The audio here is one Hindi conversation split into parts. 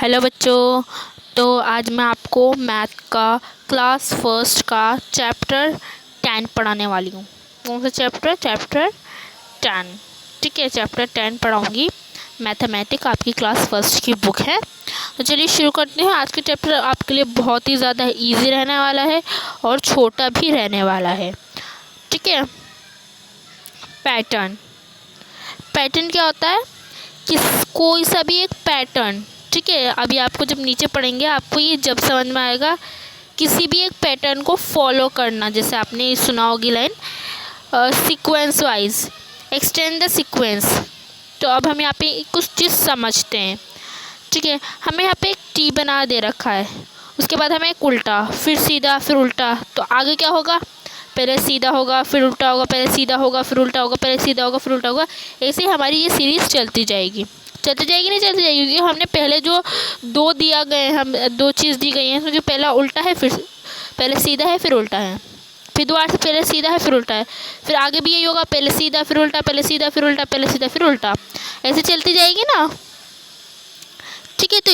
हेलो बच्चों। तो आज मैं आपको मैथ का क्लास फर्स्ट का चैप्टर 10 पढ़ाने वाली हूँ। कौन सा चैप्टर? चैप्टर 10। ठीक है, चैप्टर 10 पढ़ाऊँगी। मैथमेटिक्स आपकी क्लास फर्स्ट की बुक है। तो चलिए शुरू करते हैं। आज के चैप्टर आपके लिए बहुत ही ज़्यादा इजी रहने वाला है और छोटा भी रहने वाला है। ठीक है। पैटर्न। पैटर्न क्या होता है? कोई सा भी एक पैटर्न। ठीक है, अभी आपको जब नीचे पढ़ेंगे आपको ये जब समझ में आएगा। किसी भी एक पैटर्न को फॉलो करना, जैसे आपने सुना होगी line sequence wise extend the sequence. तो अब हम यहाँ पे कुछ चीज़ समझते हैं। ठीक है, हमें यहाँ पे एक टी बना दे रखा है, उसके बाद हमें एक उल्टा, फिर सीधा, फिर उल्टा। तो आगे क्या होगा? पहले सीधा होगा, फिर उल्टा होगा, पहले सीधा होगा, फिर उल्टा होगा, पहले सीधा होगा, फिर उल्टा होगा। ऐसे हमारी ये सीरीज़ चलती जाएगी। चलती जाएगी नहीं चलती जाएगी, क्योंकि हमने पहले जो दो दिया गए, हम दो चीज़ दी गई हैं, तो जो पहला उल्टा है, फिर पहले सीधा है, फिर उल्टा है, फिर दोबारा से पहले सीधा है, फिर उल्टा है, फिर आगे भी यही होगा, पहले सीधा, फिर उल्टा, पहले सीधा, फिर उल्टा, पहले सीधा, फिर उल्टा। ऐसे चलती जाएगी ना। ठीक है, तो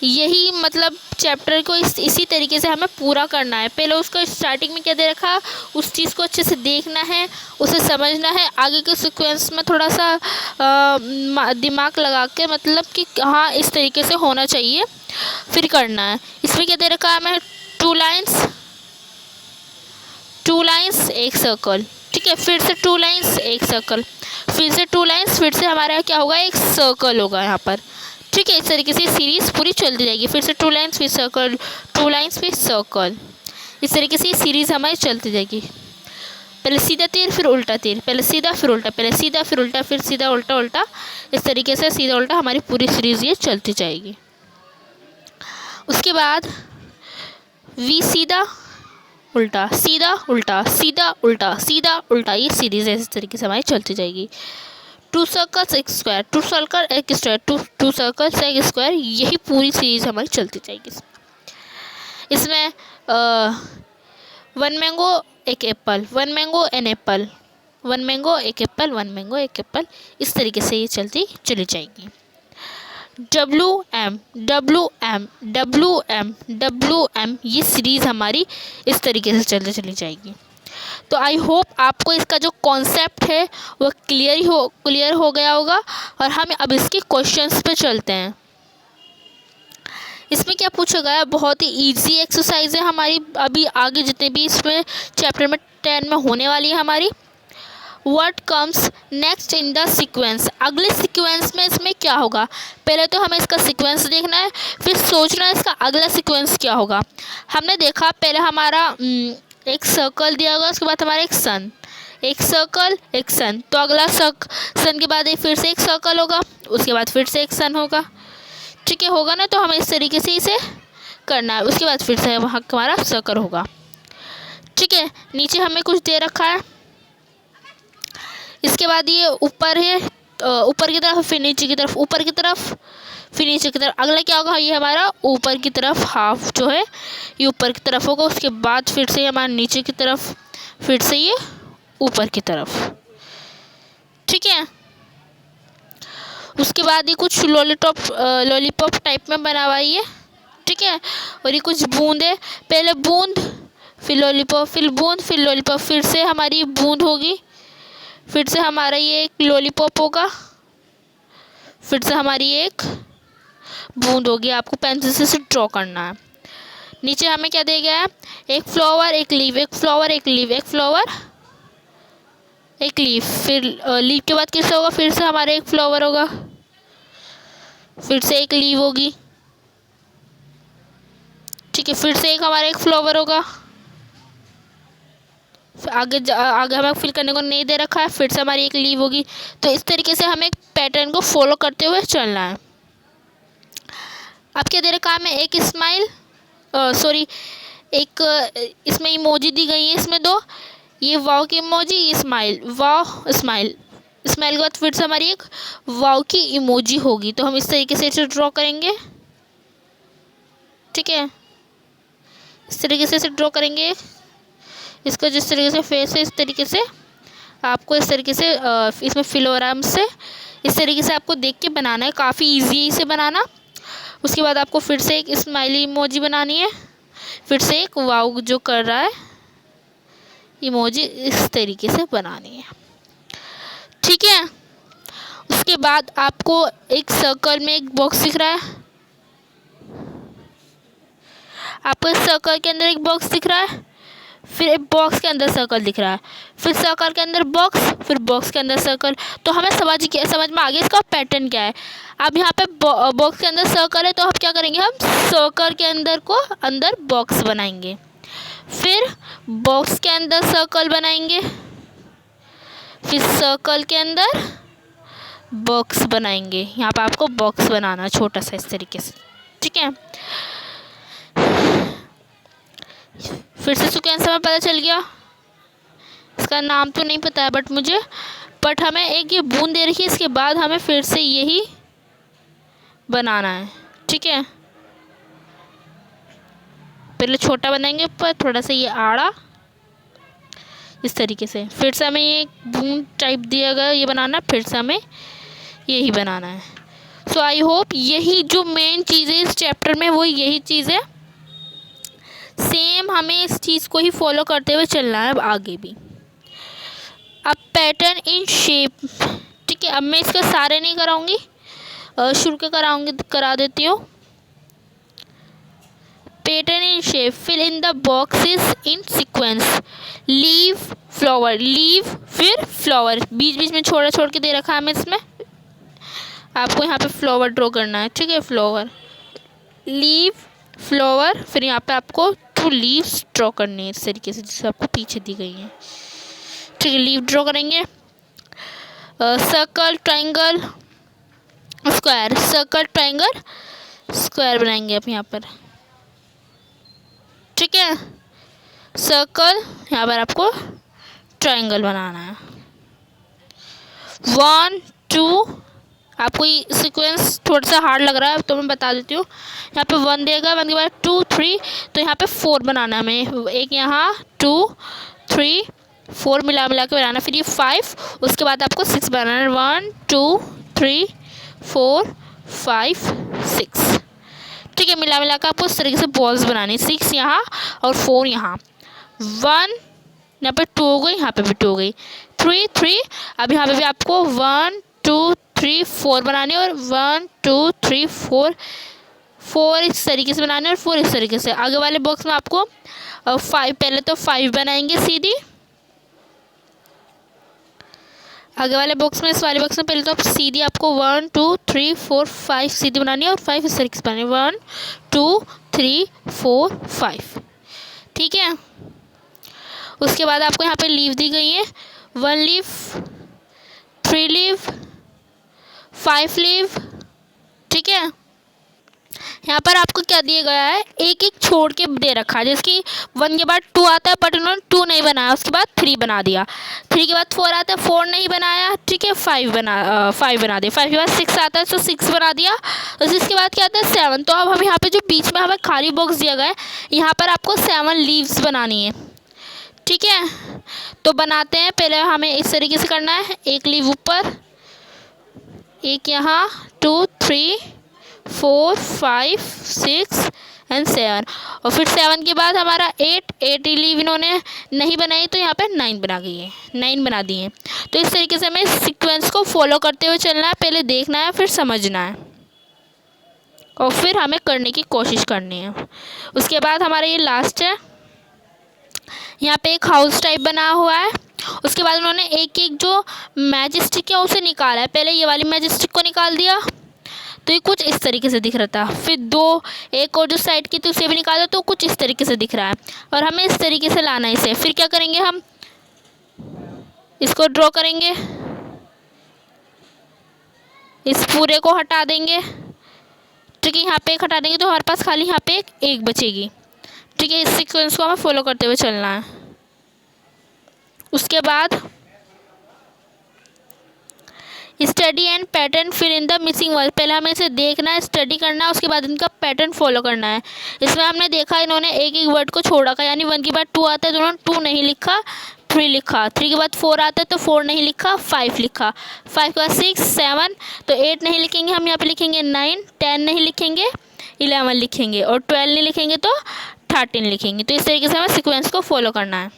यही मतलब चैप्टर को इसी तरीके से हमें पूरा करना है। पहले उसको स्टार्टिंग में क्या दे रखा, उस चीज़ को अच्छे से देखना है, उसे समझना है, आगे के सीक्वेंस में थोड़ा सा दिमाग लगा के, मतलब कि हाँ इस तरीके से होना चाहिए, फिर करना है। इसमें क्या दे रखा है हमें? टू लाइन्स एक सर्कल। ठीक है, फिर से टू लाइन्स एक सर्कल, फिर से टू लाइन्स, फिर से हमारा क्या होगा? एक सर्कल होगा यहाँ पर। ठीक है, इस तरीके से सीरीज़ पूरी चलती जाएगी। फिर से टू लाइन्स, फिर सर्कल, टू लाइन्स, फिर सर्कल। इस तरीके से सीरीज़ हमारी चलती जाएगी। पहले सीधा तीर, फिर उल्टा तीर, पहले सीधा, फिर उल्टा, पहले सीधा, फिर उल्टा, फिर सीधा, उल्टा, उल्टा। इस तरीके से सीधा उल्टा हमारी पूरी सीरीज़ ये चलती जाएगी। उसके बाद वी सीधा उल्टा, सीधा उल्टा, सीधा उल्टा, सीधा उल्टा। ये सीरीज़ इस तरीके से हमारी चलती जाएगी। टू सर्कल्स एक स्क्वायर, टू सर्कल एक स्क्वायर, टू सर्कल्स एक स्क्वायर। यही पूरी सीरीज हमारी चलती जाएगी। इसमें वन मैंगो एक apple, one mango an apple, one mango एक एप्पल, वन मैंगो एक एप्पल। इस तरीके से ये चली जाएगी। W M W M W M W M, ये सीरीज़ हमारी इस तरीके से चली जाएगी। तो आई होप आपको इसका जो कॉन्सेप्ट है वो क्लियर हो गया होगा। और हम अब इसके क्वेश्चंस पे चलते हैं। इसमें क्या पूछा गया? बहुत ही इजी एक्सरसाइज है हमारी, अभी आगे जितने भी इसमें चैप्टर में 10 में होने वाली है हमारी। What comes next in the sequence, अगले सीक्वेंस में इसमें क्या होगा? पहले तो हमें इसका सीक्वेंस देखना है, फिर सोचना है इसका अगला सीक्वेंस क्या होगा। हमने देखा पहले हमारा एक सर्कल दिया होगा, उसके बाद हमारा एक सन, एक सर्कल एक सन। तो अगला सन के बाद फिर से एक सर्कल होगा, उसके बाद फिर से एक सन होगा। ठीक है, होगा ना। तो हमें इस तरीके से इसे करना है। उसके बाद फिर से वहाँ हमारा सर्कल होगा। ठीक है, नीचे हमें कुछ दे रखा है। इसके बाद ये ऊपर है, ऊपर की तरफ, फिर नीचे की तरफ, ऊपर की तरफ, फिर नीचे की तरफ। अगला क्या होगा? ये हमारा ऊपर की तरफ हाफ जो है ये ऊपर की तरफ होगा। उसके बाद फिर से हमारा नीचे की तरफ, फिर से ये ऊपर की तरफ। ठीक है, उसके बाद ये कुछ लॉलीपॉप टाइप में बना हुआ है ये। ठीक है, और ये कुछ बूंद है, पहले बूंद, फिर लॉलीपॉप, फिर बूंद, फिर लॉलीपॉप, फिर से हमारी बूंद होगी, फिर से हमारा ये एक लॉलीपॉप होगा, फिर से हमारी एक बूंद होगी। आपको पेंसिल से ड्रॉ करना है। नीचे हमें क्या दिया गया है? एक फ्लावर एक लीव, एक फ्लावर एक लीव, एक फ्लावर एक लीव। फिर लीव के बाद किससे होगा? फिर से हमारा एक फ्लावर होगा, फिर से एक लीव होगी। ठीक है, फिर से एक हमारा एक फ्लावर होगा। आगे हमें फिल करने को नहीं दे रखा है, फिर से हमारी एक लीव होगी। तो इस तरीके से हमें पैटर्न को फॉलो करते हुए चलना है। अब क्या दे रखा है हमें? एक स्माइल, सॉरी, एक इसमें इमोजी दी गई है, इसमें दो, ये वाव की इमोजी, ये स्माइल, वाव स्माइल। स्माइल के बाद फिर से हमारी एक वाव की इमोजी होगी। तो हम इस तरीके से इसे ड्रॉ करेंगे। ठीक है, इस तरीके से इसे ड्रॉ करेंगे। इसका जिस तरीके से फेस है, इस तरीके से आपको इस तरीके से इसमें फिलोराम से इस तरीके से आपको देख के बनाना है। काफ़ी ईजी है इसे बनाना। उसके बाद आपको फिर से एक स्माइली इमोजी बनानी है, फिर से एक वाव जो कर रहा है इमोजी इस तरीके से बनानी है। ठीक है, उसके बाद आपको एक सर्कल में एक बॉक्स दिख रहा है, आपको इस सर्कल के अंदर एक बॉक्स दिख रहा है, फिर एक बॉक्स के अंदर सर्कल दिख रहा है, फिर सर्कल के अंदर बॉक्स, फिर बॉक्स के अंदर सर्कल। तो हमें समझ में आ गया इसका पैटर्न क्या है। अब यहाँ पे बॉक्स के अंदर सर्कल है, तो हम क्या करेंगे, हम सर्कल के अंदर बॉक्स बनाएंगे, फिर बॉक्स के अंदर सर्कल बनाएंगे, फिर सर्कल के अंदर बॉक्स बनाएंगे। यहाँ पे आपको बॉक्स बनाना है छोटा सा इस तरीके से। ठीक है, फिर से सीक्वेंस हमें पता चल गया, इसका नाम तो नहीं पता है बट हमें एक ये बूंद दे रखी है, इसके बाद हमें फिर से यही बनाना है। ठीक है, पहले छोटा बनाएंगे ऊपर, थोड़ा सा ये आड़ा इस तरीके से, फिर से हमें ये बूंद टाइप दिया गया ये बनाना, फिर से हमें यही बनाना है। सो आई होप यही जो मेन चीज़ है इस चैप्टर में वो यही चीज़ है, सेम हमें इस चीज़ को ही फॉलो करते हुए चलना है अब आगे भी। अब पैटर्न इन शेप, ठीक है, अब मैं इसका सारे नहीं कराऊंगी, शुरू के करा देती हूँ। Pattern in shape, fill in the boxes in sequence, leave flower, leave फिर फ्लावर, बीच बीच में छोड़ के दे रखा है हमें इसमें, आपको यहाँ पे फ्लावर ड्रॉ करना है। ठीक है, फ्लावर, लीव, फ्लावर, फिर यहाँ पे आपको 2 लीव्स ड्रॉ करनी है इस तरीके से जैसे आपको पीछे दी गई है। ठीक है, लीव ड्रॉ करेंगे, circle, triangle, square, circle, triangle, square बनाएंगे आप यहाँ पर। ठीक है, सर्कल, यहाँ पर आपको ट्रायंगल बनाना है। 1 2, आपको ये सीक्वेंस थोड़ा सा हार्ड लग रहा है तो मैं बता देती हूँ। यहाँ पे 1 देगा, 1 के बाद 2 3, तो यहाँ पे 4 बनाना है हमें, एक यहाँ 2 3 4 मिला के बनाना, फिर ये 5, उसके बाद आपको 6 बनाना है, 1 2 3 4 5 6। ठीक है, मिला के आपको इस तरीके से बॉल्स बनानी, 6 यहाँ और 4 यहाँ, 1 यहाँ पे 2 हो गई, यहाँ पे भी 2 हो गई, 3 3, अब यहाँ पे भी आपको 1 2 3 4 बनाने और 1 2 3 4 इस तरीके से बनाने और 4 इस तरीके से। आगे वाले बॉक्स में आपको 5, पहले तो 5 बनाएंगे सीधी, आगे वाले बॉक्स में, इस वाले बॉक्स में पहले तो सीधी आपको 1 2 3 4 5 सीधी बनानी है और 5 इस तरीके से बनानी है, 1 2 3 4 5। ठीक है, उसके बाद आपको यहाँ पे लीव दी गई है, 1 लीव, 3 लीव, 5 लीव। ठीक है, यहाँ पर आपको क्या दिया गया है, एक एक छोड़ के दे रखा है, जैसे कि 1 के बाद 2 आता है बट उन्होंने 2 नहीं बनाया, उसके बाद 3 बना दिया, 3 के बाद 4 आता है, 4 नहीं बनाया। ठीक है, 5 बना दिया, 5 के बाद 6 आता है तो 6 बना दिया, तो इसके बाद क्या आता है 7। तो अब हम यहाँ पे जो बीच में हमें खाली बॉक्स दिया गया है, यहाँ पर आपको 7 लीव्स बनानी है। ठीक है, तो बनाते हैं, पहले हमें इस तरीके से करना है, एक लीव ऊपर, एक यहाँ 2 3 4 5 6 एंड 7, और फिर 7 के बाद हमारा 8 लीव इन्होंने नहीं बनाई तो यहाँ पे 9 बना गई है, 9 बना दी है। तो इस तरीके से हमें सीक्वेंस को फॉलो करते हुए चलना है, पहले देखना है फिर समझना है और फिर हमें करने की कोशिश करनी है। उसके बाद हमारा ये लास्ट है, यहाँ पे एक हाउस टाइप बना हुआ है, उसके बाद उन्होंने एक एक जो मैजिस्टिक है उसे निकाला है, पहले ये वाली मैजिस्टिक को निकाल दिया तो ये कुछ इस तरीके से दिख रहा था, फिर एक और जो साइड की थी उसे भी निकाला तो कुछ इस तरीके से दिख रहा है, और हमें इस तरीके से लाना है इसे। फिर क्या करेंगे, हम इसको ड्रॉ करेंगे, इस पूरे को हटा देंगे। ठीक है, यहाँ पे एक हटा देंगे तो हमारे पास खाली यहाँ पे एक बचेगी। ठीक है, इस सीक्वेंस को हमें फॉलो करते हुए चलना है। उसके बाद study and pattern fill in the missing word, पहले हमें इसे देखना है, स्टडी करना है, उसके बाद इनका पैटर्न फॉलो करना है। इसमें हमने देखा इन्होंने एक एक वर्ड को छोड़ा का, यानी 1 के बाद 2 आता है तो उन्होंने 2 नहीं लिखा, 3 लिखा, 3 के बाद 4 आता है तो 4 नहीं लिखा, 5 लिखा, 5 के बाद 6 7, तो 8 नहीं लिखेंगे हम, यहाँ पे लिखेंगे 9, 10 नहीं लिखेंगे, 11 लिखेंगे, और 12 नहीं लिखेंगे तो 13 लिखेंगे। तो इस तरीके से हमें सीक्वेंस को फॉलो करना है।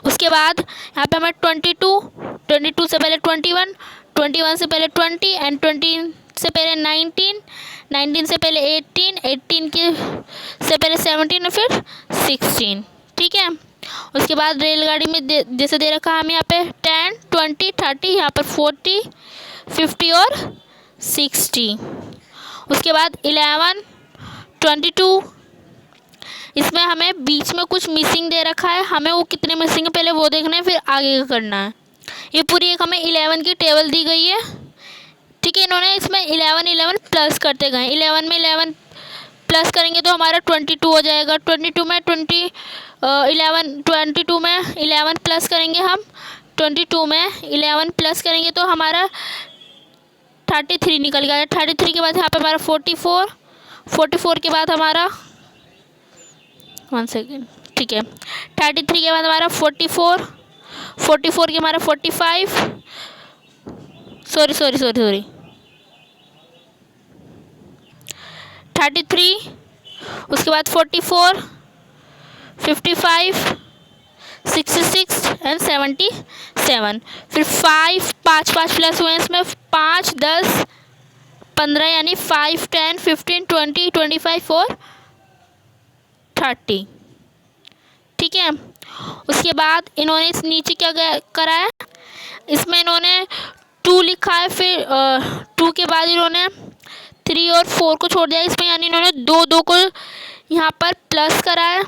उसके बाद यहाँ पे हमें 22 से पहले 21, 21 से पहले 20 एंड 20 से पहले 19, 19 से पहले 18, 18 के से पहले 17 और फिर 16। ठीक है। उसके बाद रेलगाड़ी में जैसे दे रखा है हमें यहाँ पे 10, 20, 30, यहाँ पर 40, 50 और 60। उसके बाद 11, 22, इसमें हमें बीच में कुछ मिसिंग दे रखा है, हमें वो कितने मिसिंग है पहले वो देखना है, फिर आगे का करना है। ये पूरी एक हमें 11 की टेबल दी गई है। ठीक है। इन्होंने इसमें 11 प्लस करते गए, 11 में 11 प्लस करेंगे तो हमारा 22 हो जाएगा। 22 में 11 प्लस करेंगे हम, 22 में 11 प्लस करेंगे तो हमारा 33 निकल गया। 33 के बाद यहाँ पे हमारा 44, 44 के बाद हमारा 1 सेकेंड, ठीक है, 33 के बाद हमारा 44, 44 के हमारा 45, सॉरी 33, उसके बाद 44, 55, 66 एंड 77। फिर 5 प्लस हुए इसमें 5, 10, 15 यानी 5, 10, 15, 20, 25 और 30। ठीक है। उसके बाद इन्होंने इस नीचे क्या करा है, इसमें इन्होंने 2 लिखा है, फिर 2 के बाद इन्होंने 3 और 4 को छोड़ दिया इसमें, यानी इन्होंने 2 को यहाँ पर प्लस करा है।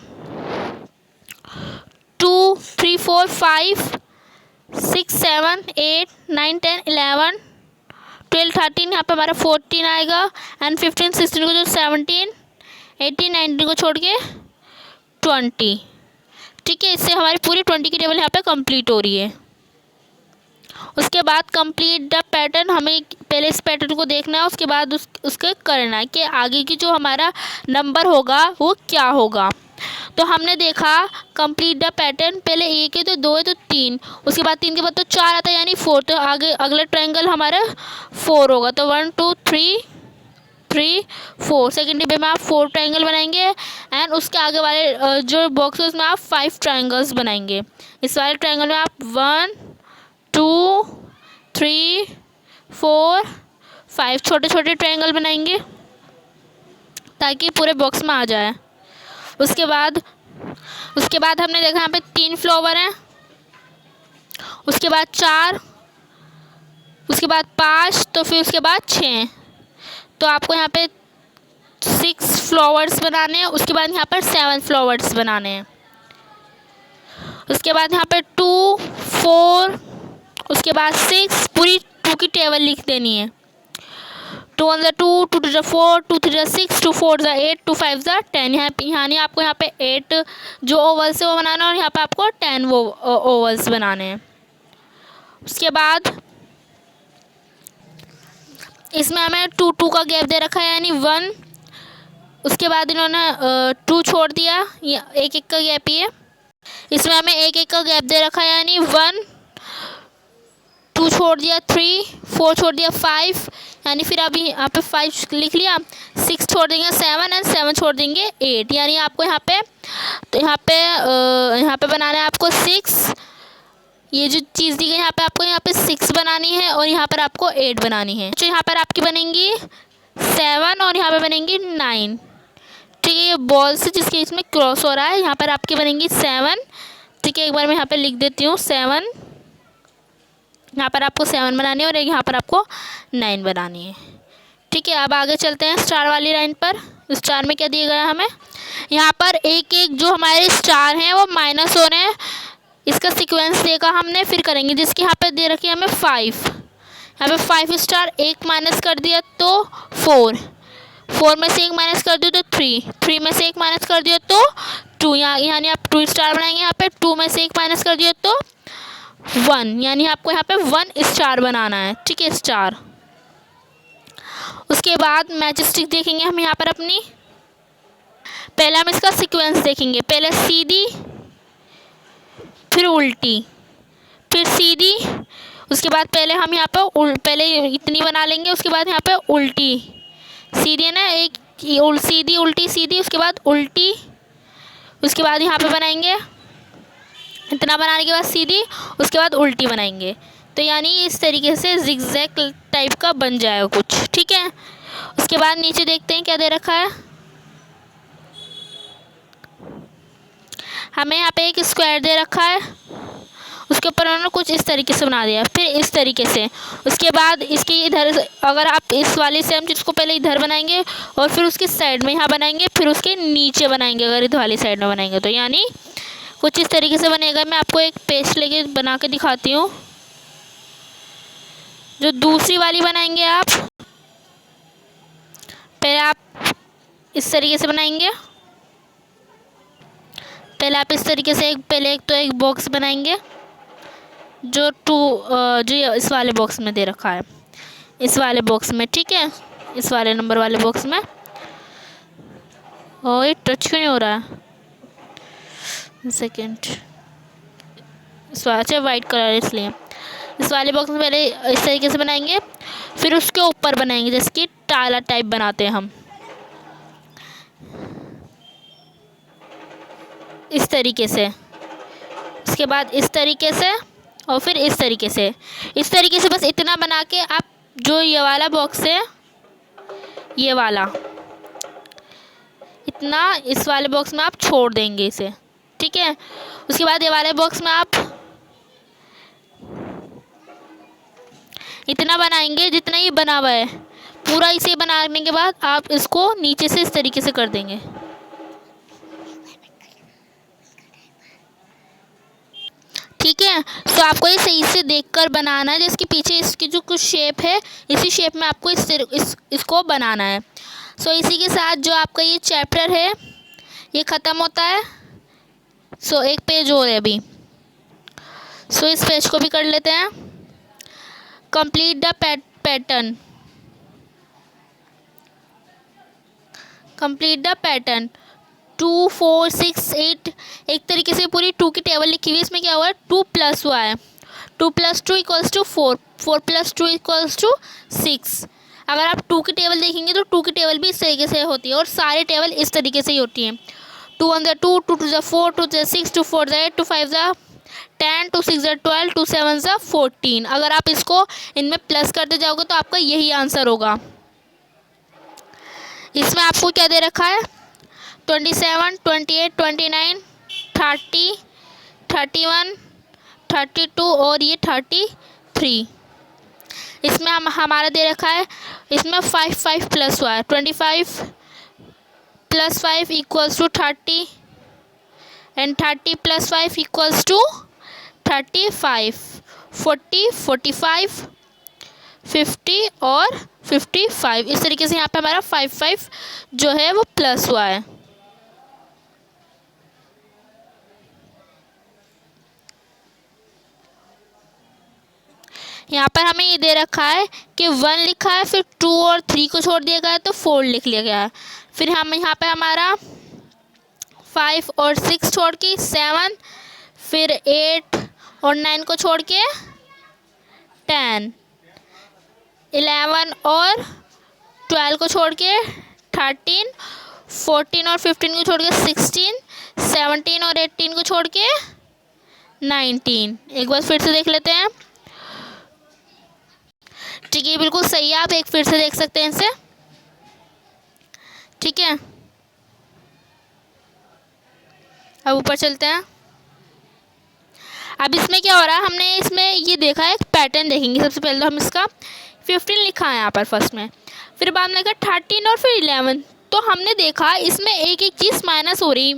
2, 3, 4, 5, 6, 7, 8, 9, 10, 11, 12, 13, यहाँ पे हमारा 14 आएगा एंड 15, 16 को जो 17, 18, 19 को छोड़ के 20। ठीक है। इससे हमारी पूरी 20 की टेबल यहाँ पे कंप्लीट हो रही है। उसके बाद कंप्लीट द पैटर्न, हमें पहले इस पैटर्न को देखना है, उसके बाद उसके करना है कि आगे की जो हमारा नंबर होगा वो क्या होगा। तो हमने देखा कंप्लीट द पैटर्न, पहले 1 है तो 2 है तो 3, उसके बाद 3 के बाद तो 4 आता है यानी 4, तो आगे अगला ट्रायंगल हमारा 4 होगा। तो 1, 2, 3, 4, सेकेंड डिब्बे में आप 4 ट्रायंगल बनाएंगे एंड उसके आगे वाले जो बॉक्स है उसमें आप 5 ट्रायंगल्स बनाएंगे। इस वाले ट्रायंगल में आप 1, 2, 3, 4, 5 छोटे छोटे ट्रायंगल बनाएंगे ताकि पूरे बॉक्स में आ जाए। उसके बाद हमने देखा यहाँ पे 3 फ्लावर हैं, उसके बाद 4, उसके बाद 5, तो फिर उसके बाद 6, तो आपको यहाँ पे 6 फ्लावर्स बनाने हैं। उसके बाद यहाँ पर 7 फ्लावर्स बनाने हैं। उसके बाद यहाँ पे 2, 4, उसके बाद 6, पूरी 2 की टेबल लिख देनी है। 2 1 2, 2 2 4, 2 3 6, 2 4 8, 2 5 10। यानी आपको यहाँ पे 8 जो ओवल्स है वो बनाना है और यहाँ पे आपको 10 वो ओवल्स बनाने हैं। उसके बाद इसमें हमें 2 का गैप दे रखा है यानी 1, उसके बाद इन्होंने 2 छोड़ दिया, एक का गैप ही है। इसमें हमें एक का गैप दे रखा है यानी 1, 2 छोड़ दिया 3, 4 छोड़ दिया 5, यानी फिर अभी यहाँ पे 5 लिख लिया, 6 छोड़ देंगे 7 एंड 7 छोड़ देंगे 8, यानी आपको यहाँ पे बनाना है आपको 6। ये जो चीज़ दी गई यहाँ पे आपको यहाँ पे 6 बनानी है और यहाँ पर आपको 8 बनानी है। जो यहाँ पर आपकी बनेंगी 7 और यहाँ पे बनेंगी 9। ठीक है। ये बॉल से जिसके इसमें क्रॉस हो रहा है यहाँ पर आपकी बनेंगी 7। ठीक है। एक बार मैं यहाँ पे लिख देती हूँ 7, यहाँ पर आपको 7 बनानी है और यहाँ पर आपको 9 बनानी है। ठीक है। अब आगे चलते हैं स्टार वाली लाइन पर। स्टार में क्या दिया गया हमें, यहाँ पर एक जो हमारे स्टार हैं वो माइनस हो रहे हैं, इसका सीक्वेंस देखा हमने, फिर करेंगे। जिसकी यहाँ पे दे रखी है हमें 5, यहाँ पे 5 स्टार, 1 माइनस कर दिया तो 4, 4 में से 1 माइनस कर दिया तो 3, 3 में से 1 माइनस कर दिया तो 2, यानी आप 2 स्टार बनाएंगे। यहाँ पे 2 में से 1 माइनस कर दिया तो 1, यानी आपको यहाँ पे 1 स्टार बनाना है। ठीक है, स्टार। उसके बाद मैजिस्टिक देखेंगे हम यहाँ पर अपनी। पहले हम इसका सीक्वेंस देखेंगे, पहले सीधी, फिर उल्टी, फिर सीधी, उसके बाद पहले हम यहाँ पर पहले इतनी बना लेंगे, उसके बाद यहाँ पे उल्टी सीधी है ना, एक सीधी उल्टी सीधी, उसके बाद उल्टी, उसके बाद यहाँ पे बनाएंगे, इतना बनाने के बाद सीधी, उसके बाद उल्टी बनाएंगे। तो यानी इस तरीके से जिगजैग टाइप का बन जाएगा कुछ, ठीक है। उसके बाद नीचे देखते हैं क्या दे रखा है। हमें यहाँ पे एक स्क्वायर दे रखा है, उसके ऊपर उन्होंने कुछ इस तरीके से बना दिया, फिर इस तरीके से। उसके बाद इसके इधर, अगर आप इस वाले सेम चीज़ को पहले इधर बनाएंगे और फिर उसकी साइड में यहाँ बनाएंगे, फिर उसके नीचे बनाएंगे अगर इधर वाली साइड में बनाएंगे तो, यानी कुछ इस तरीके से बनेगा। मैं आपको एक पेस्ट लेके बना के दिखाती हूँ। जो दूसरी वाली बनाएंगे आप, पहले आप इस तरीके से बनाएंगे, पहले आप इस तरीके से एक बॉक्स बनाएंगे जो जो इस वाले बॉक्स में दे रखा है, इस वाले बॉक्स में, ठीक है, इस वाले नंबर वाले बॉक्स में। और ये टच क्यों नहीं हो रहा है, सेकेंड, इस वाले अच्छा वाइट कलर इसलिए। इस वाले बॉक्स में पहले इस तरीके से बनाएंगे, फिर उसके ऊपर बनाएंगे जैसे कि ताला टाइप बनाते हैं हम, इस तरीके से। उसके बाद इस तरीके से और फिर इस तरीके से, इस तरीके से बस इतना बना के आप जो ये वाला बॉक्स है, ये वाला इतना इस वाले बॉक्स में आप छोड़ देंगे इसे, ठीक है। उसके बाद ये वाले बॉक्स में आप इतना बनाएंगे जितना ये बना हुआ है पूरा। इसे बनाने के बाद आप इसको नीचे से इस तरीके से कर देंगे, ठीक है। तो आपको ये सही से देखकर बनाना है, जिसके पीछे इसकी जो कुछ शेप है, इसी शेप में आपको इसको बनाना है। सो इसी के साथ जो आपका ये चैप्टर है ये ख़त्म होता है। सो एक पेज और है अभी, सो इस पेज को भी कर लेते हैं। Complete the pattern, complete the pattern 2 4 6 8, एक तरीके से पूरी 2 की टेबल लिखी हुई है। इसमें क्या हुआ है, 2 प्लस हुआ है, 2 + 2 = 4, 4 + 2 = 6। अगर आप 2 की टेबल देखेंगे तो 2 की टेबल भी इस तरीके से होती है और सारी टेबल इस तरीके से ही होती हैं। 2 1 = 2, 2 2 = 4, 2 3 = 6, 2 4 = 8, 2 5 = 10, 2 6 = 12, 2 7 = 14। अगर आप इसको इनमें प्लस करते जाओगे तो आपका यही आंसर होगा। इसमें आपको क्या दे रखा है, 27, 28, 29, 30, 31, 32 और ये 33। इसमें हमारा दे रखा है, इसमें 5 5 प्लस हुआ है, 25 + 5 = 30 एंड 30 + 5 = 35, 40, 45, 50 और 55। इस तरीके से यहाँ पे हमारा 5 5 जो है वो प्लस हुआ है। यहाँ पर हमें ये दे रखा है कि 1 लिखा है, फिर 2 और 3 को छोड़ दिया गया है तो 4 लिख लिया गया है। फिर हम यहाँ पे हमारा 5 और 6 छोड़ के 7, फिर 8 और 9 को छोड़ के 10, 11 और 12 को छोड़ के 13, 14 और 15 को छोड़ के 16, 17 और 18 को छोड़ के 19। एक बार फिर से देख लेते हैं, ठीक है, बिल्कुल सही है। आप एक फिर से देख सकते हैं इसे, ठीक है। अब ऊपर चलते हैं। अब इसमें क्या हो रहा है, हमने इसमें ये देखा है, एक पैटर्न देखेंगे। सबसे पहले तो हम इसका 15 लिखा है यहाँ पर फर्स्ट में, फिर बाद में लिखा 13 और फिर 11। तो हमने देखा इसमें एक एक चीज़ माइनस हो रही,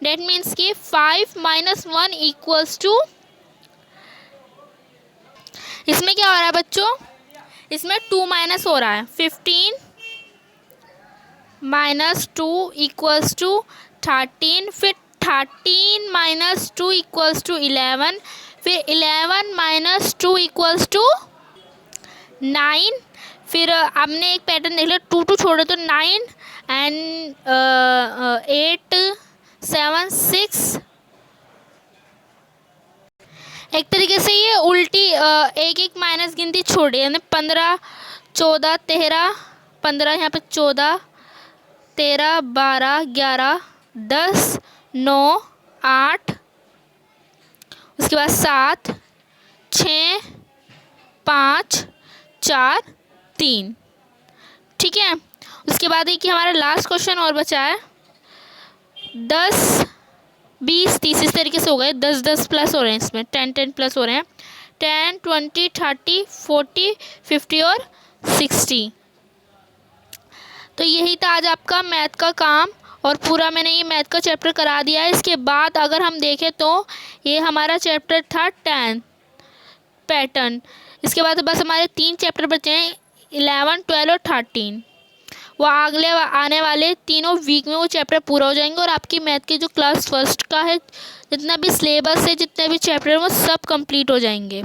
डेट मीन्स कि 5 - 1 = इसमें क्या हो रहा है बच्चों, इसमें 2 माइनस हो रहा है। 15 - 2 = 13, फिर 13 - 2 = 11, फिर 11 - 2 = 9। फिर हमने एक पैटर्न देख लिया, 2 2 छोड़े तो 9 एंड 8 7 6। एक तरीके से ये उल्टी एक एक माइनस गिनती छोड़ी, यानी 15 14 13 15, यहाँ पे 14, 13, 12, 11, 10, 9, 8, उसके बाद 7, 6, 5, 4, 3। ठीक है, उसके बाद है कि हमारा लास्ट क्वेश्चन और बचा है 10, 20, 30 इस तरीके से हो गए। 10, 10 प्लस हो रहे हैं, इसमें 10, 10 प्लस हो रहे हैं। 10, 20, 30, 40, 50 और 60। तो यही था आज आपका मैथ का काम, और पूरा मैंने ये मैथ का चैप्टर करा दिया है। इसके बाद अगर हम देखें तो ये हमारा चैप्टर था 10 पैटर्न। इसके बाद बस हमारे 3 चैप्टर बचे हैं, 11, 12 और 13। वो अगले आने वाले तीनों वीक में वो चैप्टर पूरा हो जाएंगे, और आपकी मैथ की जो क्लास फर्स्ट का है जितना भी सिलेबस है, जितने भी चैप्टर हैं, वो सब कंप्लीट हो जाएंगे।